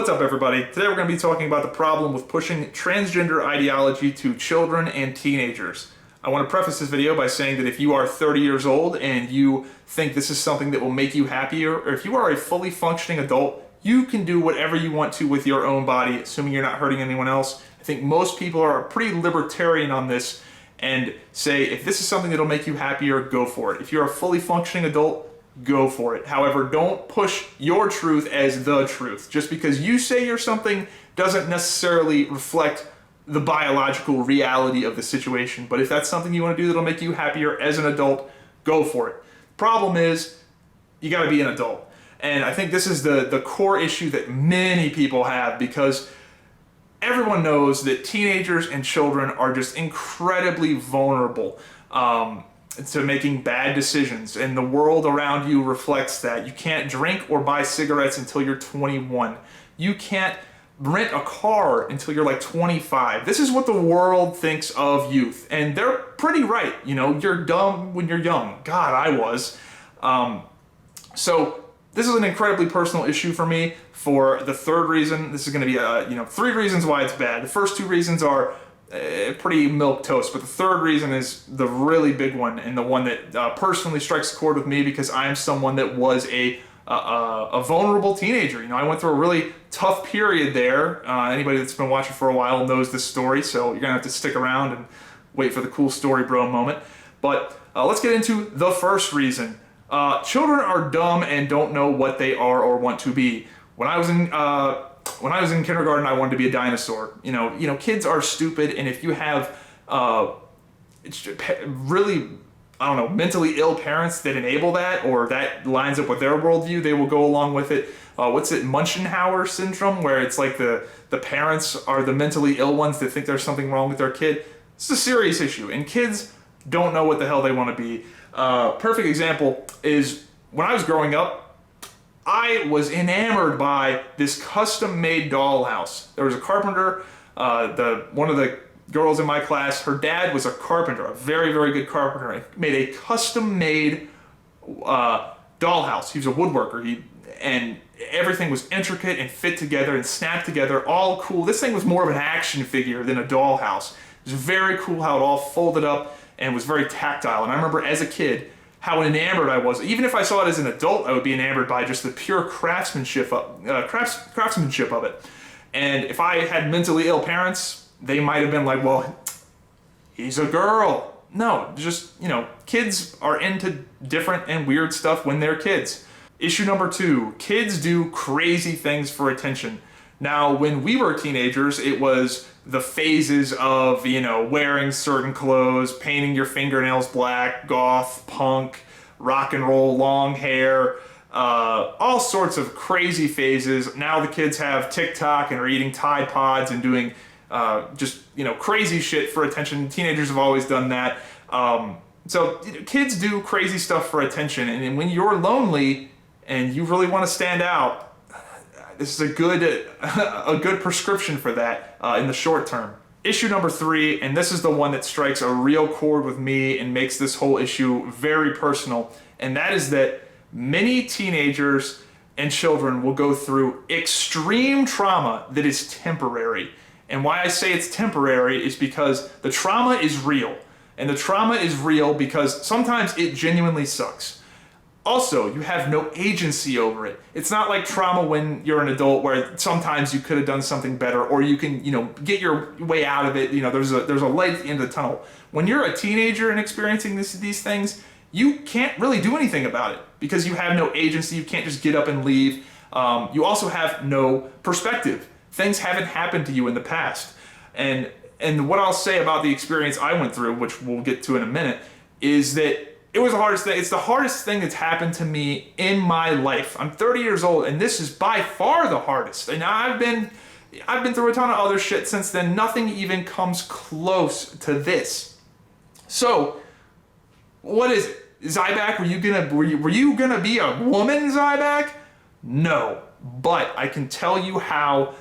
What's up, everybody? Today we're going to be talking about the problem with pushing transgender ideology to children and teenagers. I want to preface this video by saying that if you are 30 years old and you think this is something that will make you happier, or if you are a fully functioning adult, you can do whatever you want to with your own body, assuming you're not hurting anyone else. I think most people are pretty libertarian on this and say, if this is something that'll make you happier, go for it. If you're a fully functioning adult, go for it. However, don't push your truth as the truth. Just because you say you're something doesn't necessarily reflect the biological reality of the situation. But if that's something you want to do that'll make you happier as an adult, go for it. Problem is, you got to be an adult. And I think this is the core issue that many people have, because everyone knows that teenagers and children are just incredibly vulnerable to making bad decisions, and the world around you reflects that. You can't drink or buy cigarettes until you're 21. You can't rent a car until you're like 25. This is what the world thinks of youth, and they're pretty right. You know, you're dumb when you're young. God, I was. So this is an incredibly personal issue for me. For the third reason, this is going to be three reasons why it's bad. The first two reasons are pretty milquetoast, but the third reason is the really big one, and the one that personally strikes a chord with me, because I'm someone that was a vulnerable teenager. You know, I went through a really tough period there. Anybody that's been watching for a while knows this story, so you're gonna have to stick around and wait for the cool story bro moment. But let's get into the first reason. Children are dumb and don't know what they are or want to be. When I was in kindergarten, I wanted to be a dinosaur. You know, kids are stupid, and if you have really, I don't know, mentally ill parents that enable that, or that lines up with their worldview, they will go along with it. What's it, Munchenhauer syndrome, where it's like the parents are the mentally ill ones that think there's something wrong with their kid. It's a serious issue, and kids don't know what the hell they want to be. Perfect example is when I was growing up, I was enamored by this custom-made dollhouse. There was a carpenter, one of the girls in my class, her dad was a carpenter, a very, very good carpenter. He made a custom-made dollhouse. He was a woodworker, and everything was intricate and fit together and snapped together, all cool. This thing was more of an action figure than a dollhouse. It was very cool how it all folded up and was very tactile. And I remember as a kid how enamored I was. Even if I saw it as an adult, I would be enamored by just the pure craftsmanship of it. And if I had mentally ill parents, they might have been like, well, he's a girl. No, just, kids are into different and weird stuff when they're kids. Issue number 2, kids do crazy things for attention. Now, when we were teenagers, it was the phases of, wearing certain clothes, painting your fingernails black, goth, punk, rock and roll, long hair, all sorts of crazy phases. Now the kids have TikTok and are eating Tide Pods and doing crazy shit for attention. Teenagers have always done that. So kids do crazy stuff for attention, and when you're lonely and you really want to stand out, this is a good prescription for that in the short term. Issue number 3, and this is the one that strikes a real chord with me and makes this whole issue very personal, and that is that many teenagers and children will go through extreme trauma that is temporary. And why I say it's temporary is because the trauma is real. And the trauma is real because sometimes it genuinely sucks. Also, you have no agency over it. It's not like trauma when you're an adult, where sometimes you could have done something better, or you can, get your way out of it. There's a light at the end of the tunnel. When you're a teenager and experiencing these things, you can't really do anything about it because you have no agency. You can't just get up and leave. You also have no perspective. Things haven't happened to you in the past. And what I'll say about the experience I went through, which we'll get to in a minute, is that it was the hardest thing. It's the hardest thing that's happened to me in my life. I'm 30 years old, and this is by far the hardest. And I've been through a ton of other shit since then. Nothing even comes close to this. So, what is it? Zyback, were you gonna be a woman, Zyback? No. But I can tell you how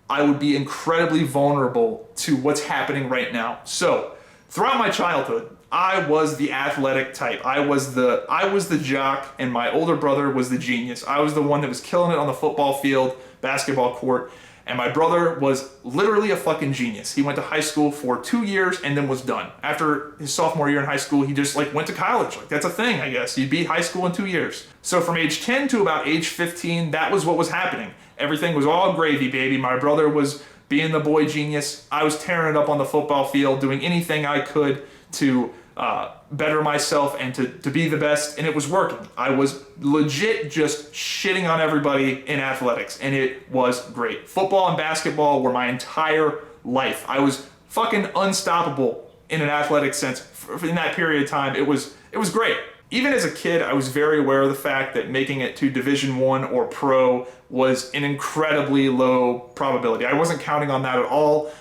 I would be incredibly vulnerable to what's happening right now. So, throughout my childhood, I was the athletic type. I was the jock, and my older brother was the genius. I was the one that was killing it on the football field basketball court. And my brother was literally a fucking genius. He went to high school for 2 years and then was done. After his sophomore year in high school, he just like went to college. Like that's a thing, I guess. You beat high school in 2 years. So from age 10 to about age 15, that was what was happening. Everything was all gravy, baby. My brother was being the boy genius. I was tearing it up on the football field, doing anything I could to better myself and to be the best, and it was working. I was legit just shitting on everybody in athletics, and it was great. Football and basketball were my entire life. I was fucking unstoppable in an athletic sense in that period of time. It was great. Even as a kid, I was very aware of the fact that making it to Division I or pro was an incredibly low probability. I wasn't counting on that at all.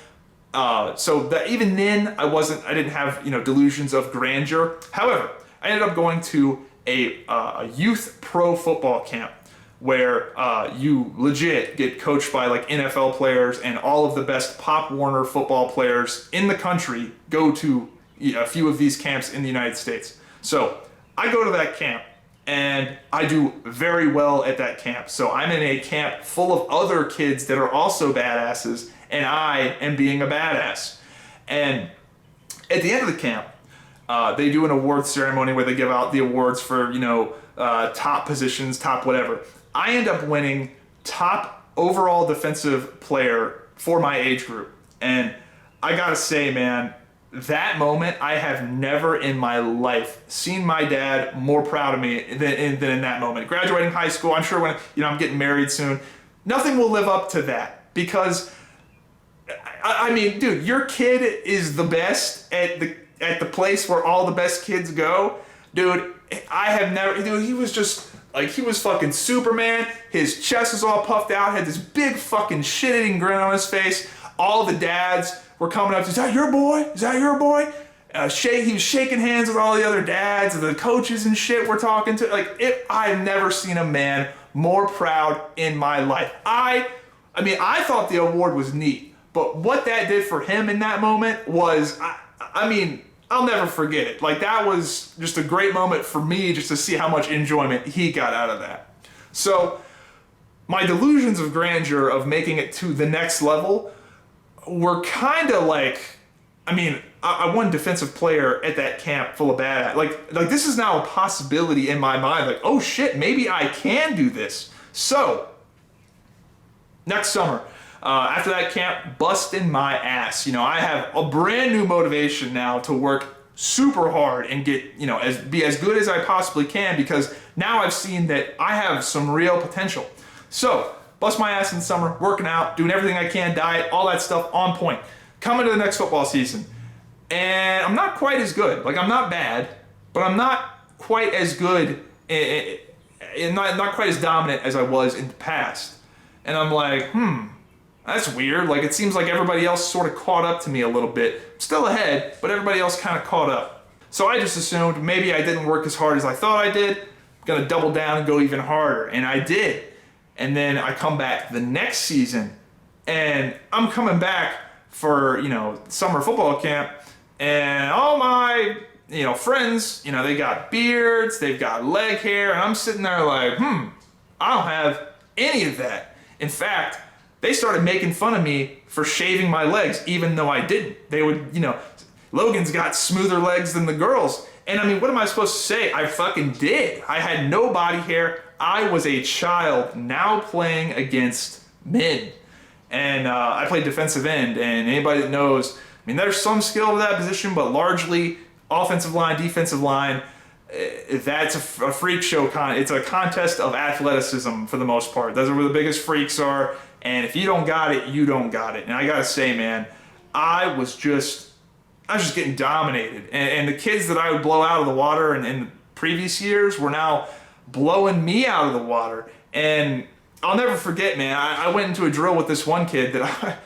So that even then I didn't have, delusions of grandeur. However, I ended up going to a youth pro football camp where you legit get coached by like NFL players, and all of the best Pop Warner football players in the country go to a few of these camps in the United States. So I go to that camp and I do very well at that camp. So I'm in a camp full of other kids that are also badasses, and I am being a badass. And at the end of the camp, they do an awards ceremony where they give out the awards for, top positions, top whatever. I end up winning top overall defensive player for my age group. And I gotta say, man, that moment, I have never in my life seen my dad more proud of me than in that moment. Graduating high school, I'm sure when I'm getting married soon, nothing will live up to that, because I mean, dude, your kid is the best at the place where all the best kids go. Dude, I have never, dude, he was just like, he was fucking Superman. His chest was all puffed out, had this big fucking shit-eating grin on his face. All the dads were coming up, is that your boy? Is that your boy? He was shaking hands with all the other dads, and the coaches and shit were talking to. I've never seen a man more proud in my life. I thought the award was neat. But what that did for him in that moment was, I'll never forget it. Like, that was just a great moment for me, just to see how much enjoyment he got out of that. So my delusions of grandeur of making it to the next level were kind of like, I won defensive player at that camp full of badass. Like this is now a possibility in my mind. Like, oh shit, maybe I can do this. So next summer, after that camp, busting my ass. I have a brand new motivation now to work super hard and get, be as good as I possibly can, because now I've seen that I have some real potential. So, bust my ass in the summer, working out, doing everything I can, diet, all that stuff on point. Coming to the next football season, and I'm not quite as good. Like, I'm not bad, but I'm not quite as good and not quite as dominant as I was in the past. And I'm like, that's weird. Like, it seems like everybody else sort of caught up to me a little bit. Still ahead, but everybody else kind of caught up. So I just assumed maybe I didn't work as hard as I thought I did. I'm gonna double down and go even harder. And I did. And then I come back the next season, and I'm coming back for, summer football camp, and all my, friends, they got beards, they've got leg hair, and I'm sitting there like, I don't have any of that. In fact, they started making fun of me for shaving my legs, even though I didn't. They would, Logan's got smoother legs than the girls. And what am I supposed to say? I fucking did. I had no body hair. I was a child now playing against men. And I played defensive end, and anybody that knows, there's some skill to that position, but largely offensive line, defensive line, that's a freak show. It's a contest of athleticism for the most part. Those are where the biggest freaks are. And if you don't got it, you don't got it. And I gotta say, man, I was just getting dominated. And the kids that I would blow out of the water in the previous years were now blowing me out of the water. And I'll never forget, man, I went into a drill with this one kid that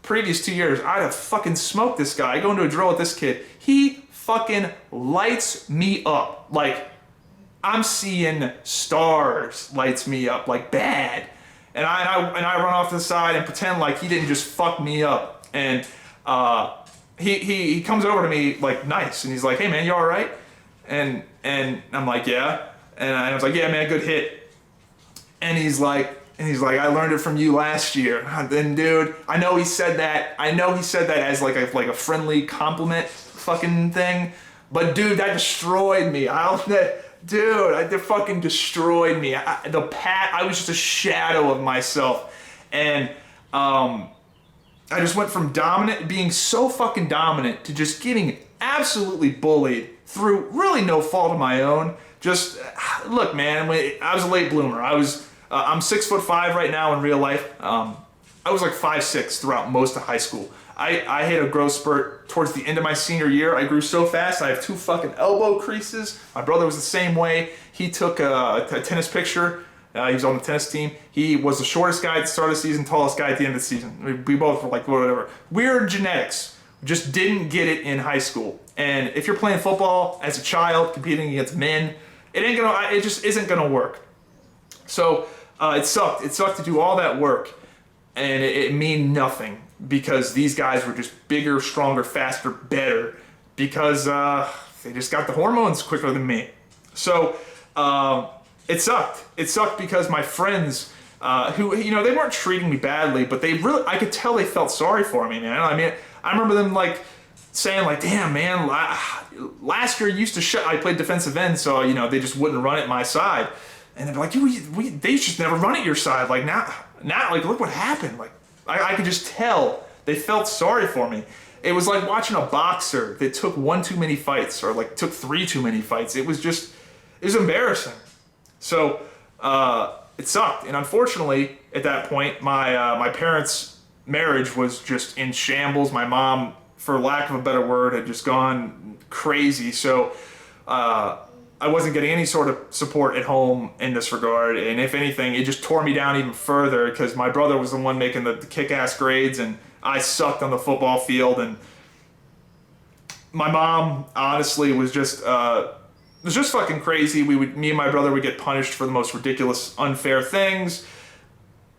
previous 2 years, I'd have fucking smoked this guy. I go into a drill with this kid. He fucking lights me up. Like, I'm seeing stars, lights me up, like bad. And I run off to the side and pretend like he didn't just fuck me up. And he comes over to me like nice, and he's like, "Hey man, you all right?" And I'm like, "Yeah." And I was like, "Yeah man, good hit." And he's like, And he's like, I learned it from you last year. Then, dude, I know he said that as like a friendly compliment fucking thing. But dude, that destroyed me. It fucking destroyed me. I was just a shadow of myself. And I just went from being so fucking dominant to just getting absolutely bullied through really no fault of my own. Just, look, man, I was a late bloomer. I'm 6'5" right now in real life. I was like 5'6" throughout most of high school. I hit a growth spurt towards the end of my senior year. I grew so fast. I have 2 fucking elbow creases. My brother was the same way. He took a tennis picture. He was on the tennis team. He was the shortest guy at the start of the season, tallest guy at the end of the season. We both were like, whatever. Weird genetics. Just didn't get it in high school. And if you're playing football as a child, competing against men, it just isn't gonna work. So it sucked. It sucked to do all that work, and it mean nothing because these guys were just bigger, stronger, faster, better because they just got the hormones quicker than me. So it sucked. It sucked because my friends, who, they weren't treating me badly, but I could tell they felt sorry for me, man. I mean, I remember them like saying like, damn, man, last year you used to I played defensive end, so, they just wouldn't run at my side. And they're like, they just never run at your side. Like now, like, look what happened. Like, I could just tell they felt sorry for me. It was like watching a boxer that took 1 too many fights or like took 3 too many fights. It was embarrassing. So it sucked. And unfortunately, at that point, my parents' marriage was just in shambles. My mom, for lack of a better word, had just gone crazy. So I wasn't getting any sort of support at home in this regard. And if anything, it just tore me down even further because my brother was the one making the kick-ass grades and I sucked on the football field. And my mom, honestly, was just fucking crazy. Me and my brother would get punished for the most ridiculous, unfair things.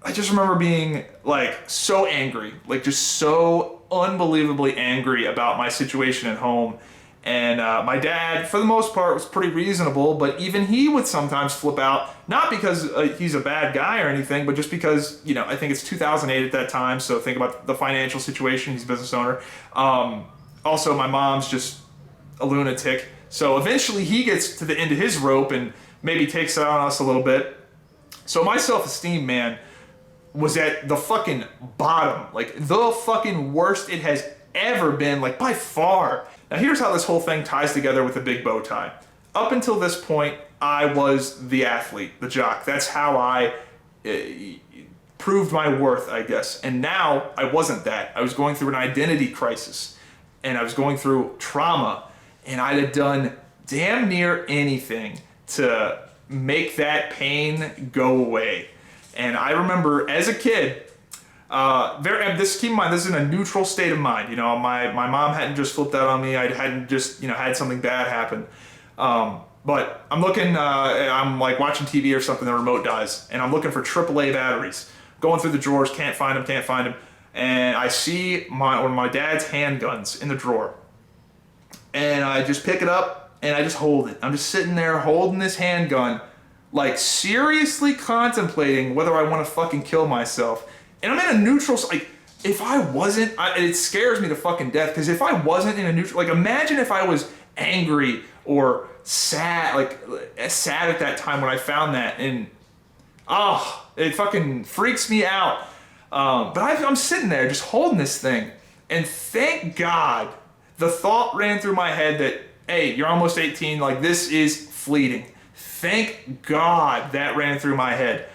I just remember being like so angry, like just so unbelievably angry about my situation at home. And my dad, for the most part, was pretty reasonable, but even he would sometimes flip out, not because he's a bad guy or anything, but just because, I think it's 2008 at that time, so think about the financial situation, he's a business owner. Also, my mom's just a lunatic, so eventually he gets to the end of his rope and maybe takes it out on us a little bit. So my self-esteem, man, was at the fucking bottom, like the fucking worst it has ever been, like by far. Now here's how this whole thing ties together with the big bow tie. Up until this point, I was the athlete, the jock. That's how I proved my worth, I guess. And now I wasn't that. I was going through an identity crisis and I was going through trauma, and I'd have done damn near anything to make that pain go away. And I remember as a kid, keep in mind, this is in a neutral state of mind. My mom hadn't just flipped out on me. I hadn't just, had something bad happen. But I'm looking, I'm like watching TV or something, the remote dies, and I'm looking for AAA batteries. Going through the drawers, can't find them. And I see one of my dad's handguns in the drawer. And I just pick it up and I just hold it. I'm just sitting there holding this handgun, like seriously contemplating whether I want to fucking kill myself. And I'm in a neutral, like, if I wasn't, it scares me to fucking death, because if I wasn't in a neutral, like, imagine if I was angry or sad, sad at that time when I found that, and, it fucking freaks me out. But I'm sitting there just holding this thing, and thank God the thought ran through my head that, hey, you're almost 18, like, this is fleeting. Thank God that ran through my head.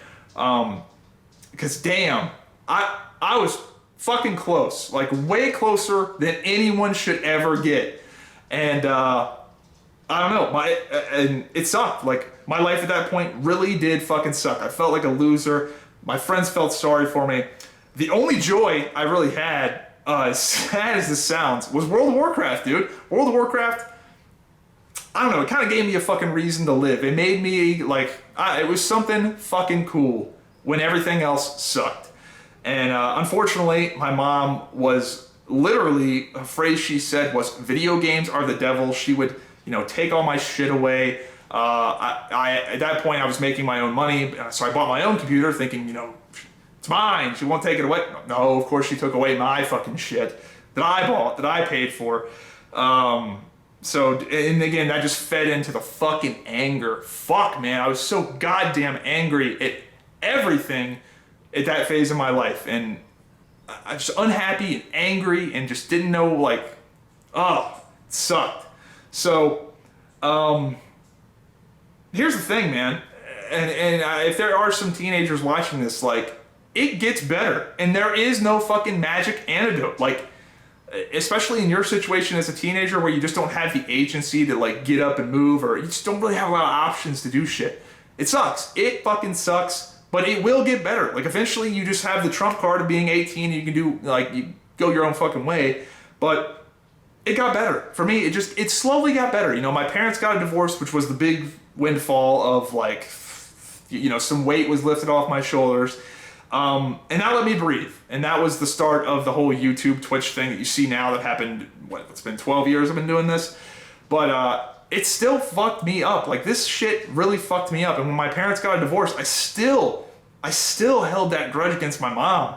Because damn, I was fucking close, like way closer than anyone should ever get. And I don't know, and it sucked. Like, my life at that point really did fucking suck. I felt like a loser. My friends felt sorry for me. The only joy I really had, as sad as this sounds, was World of Warcraft, dude. World of Warcraft, I don't know, it kind of gave me a fucking reason to live. It made me, like, it was something fucking cool when everything else sucked. And unfortunately, my mom was literally, a phrase she said was, video games are the devil. She would, take all my shit away. At that point I was making my own money, so I bought my own computer thinking, you know, it's mine, she won't take it away. No, of course she took away my fucking shit that I bought, that I paid for. So, and again, that just fed into the fucking anger. Fuck, man, I was so goddamn angry at everything at that phase of my life. And I was just unhappy and angry and just didn't know, like, oh, it sucked. So, here's the thing, man. And if there are some teenagers watching this, like, it gets better. And there is no fucking magic antidote. Like, especially in your situation as a teenager where you just don't have the agency to like get up and move, or you just don't really have a lot of options to do shit. It sucks. It fucking sucks, but it will get better. Like eventually you just have the trump card of being 18 and you can do like, you go your own fucking way. But it got better. For me, it slowly got better. You know, my parents got a divorce, which was the big windfall of like, you know, some weight was lifted off my shoulders. And that let me breathe. And that was the start of the whole YouTube, Twitch thing that you see now that happened, it's been 12 years I've been doing this. But it still fucked me up. Like this shit really fucked me up. And when my parents got a divorce, I still held that grudge against my mom.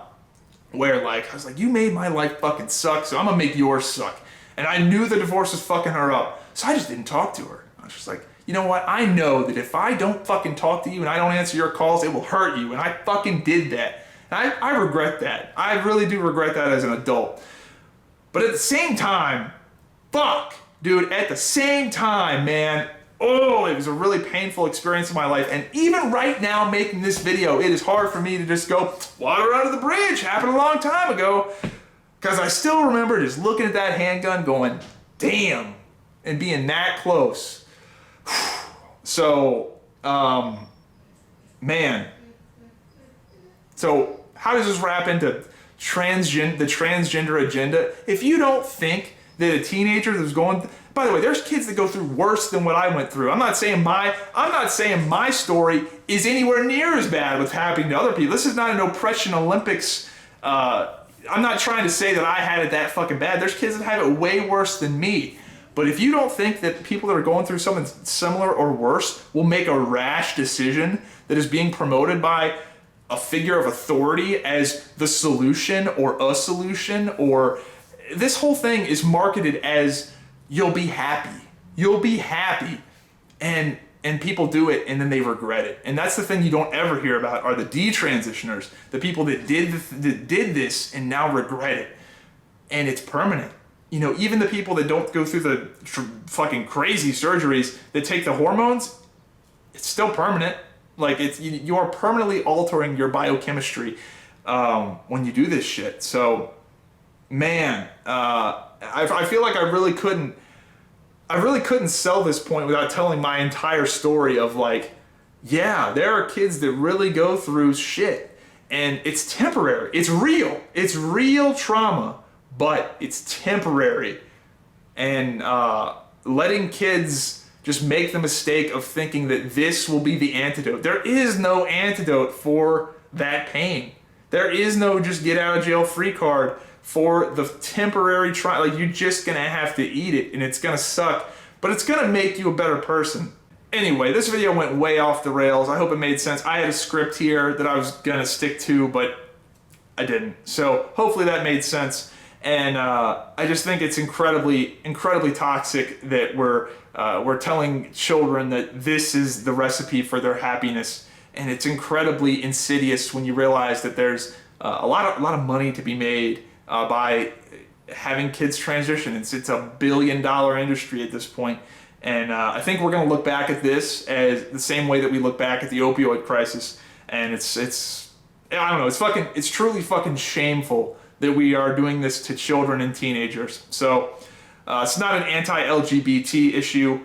Where like, I was like, you made my life fucking suck, so I'm gonna make yours suck. And I knew the divorce was fucking her up. So I just didn't talk to her. I was just like, you know what? I know that if I don't fucking talk to you and I don't answer your calls, it will hurt you. And I fucking did that. And I regret that. I really do regret that as an adult. But at the same time, fuck, dude, at the same time, man, oh, it was a really painful experience in my life. And even right now making this video, it is hard for me to just go, water under the bridge, happened a long time ago. Because I still remember just looking at that handgun going, damn, and being that close. So, man. So, how does this wrap into the transgender agenda? If you don't think that a teenager that's going, by the way, there's kids that go through worse than what I went through. I'm not saying my story is anywhere near as bad what's happening to other people. This is not an oppression Olympics. I'm not trying to say that I had it that fucking bad. There's kids that have it way worse than me. But if you don't think that people that are going through something similar or worse will make a rash decision that is being promoted by a figure of authority as the solution or a solution, or this whole thing is marketed as you'll be happy. You'll be happy. And people do it and then they regret it. And that's the thing you don't ever hear about are the detransitioners, the people that did this and now regret it. And it's permanent. You know, even the people that don't go through the fucking crazy surgeries that take the hormones, it's still permanent. Like you are permanently altering your biochemistry when you do this shit. So, man, I feel like I really couldn't sell this point without telling my entire story of like, yeah, there are kids that really go through shit, and it's temporary. It's real trauma. But it's temporary. And letting kids just make the mistake of thinking that this will be the antidote. There is no antidote for that pain. There is no just get out of jail free card for the temporary trial. Like, you're just gonna have to eat it and it's gonna suck, but it's gonna make you a better person. Anyway, this video went way off the rails. I hope it made sense. I had a script here that I was gonna stick to, but I didn't. So hopefully that made sense. And I just think it's incredibly toxic that we're telling children that this is the recipe for their happiness, and it's incredibly insidious when you realize that there's a lot of money to be made by having kids transition. It's $1 billion industry at this point, and I think we're going to look back at this as the same way that we look back at the opioid crisis, and it's I don't know, it's truly fucking shameful that we are doing this to children and teenagers. So it's not an anti-LGBT issue.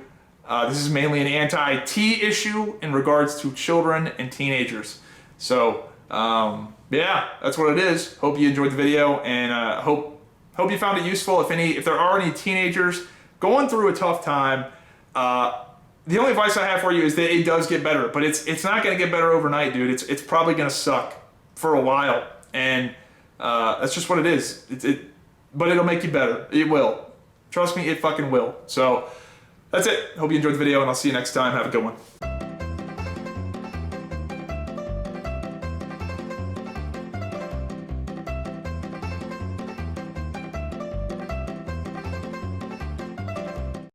This is mainly an anti-T issue in regards to children and teenagers. So yeah, that's what it is. Hope you enjoyed the video, and hope you found it useful. If there are any teenagers going through a tough time, the only advice I have for you is that it does get better, but it's not going to get better overnight, dude. It's probably going to suck for a while, and that's just what it is. But it'll make you better. It will. Trust me, it fucking will. So, That's it. Hope you enjoyed the video, and I'll see you next time. Have a good one.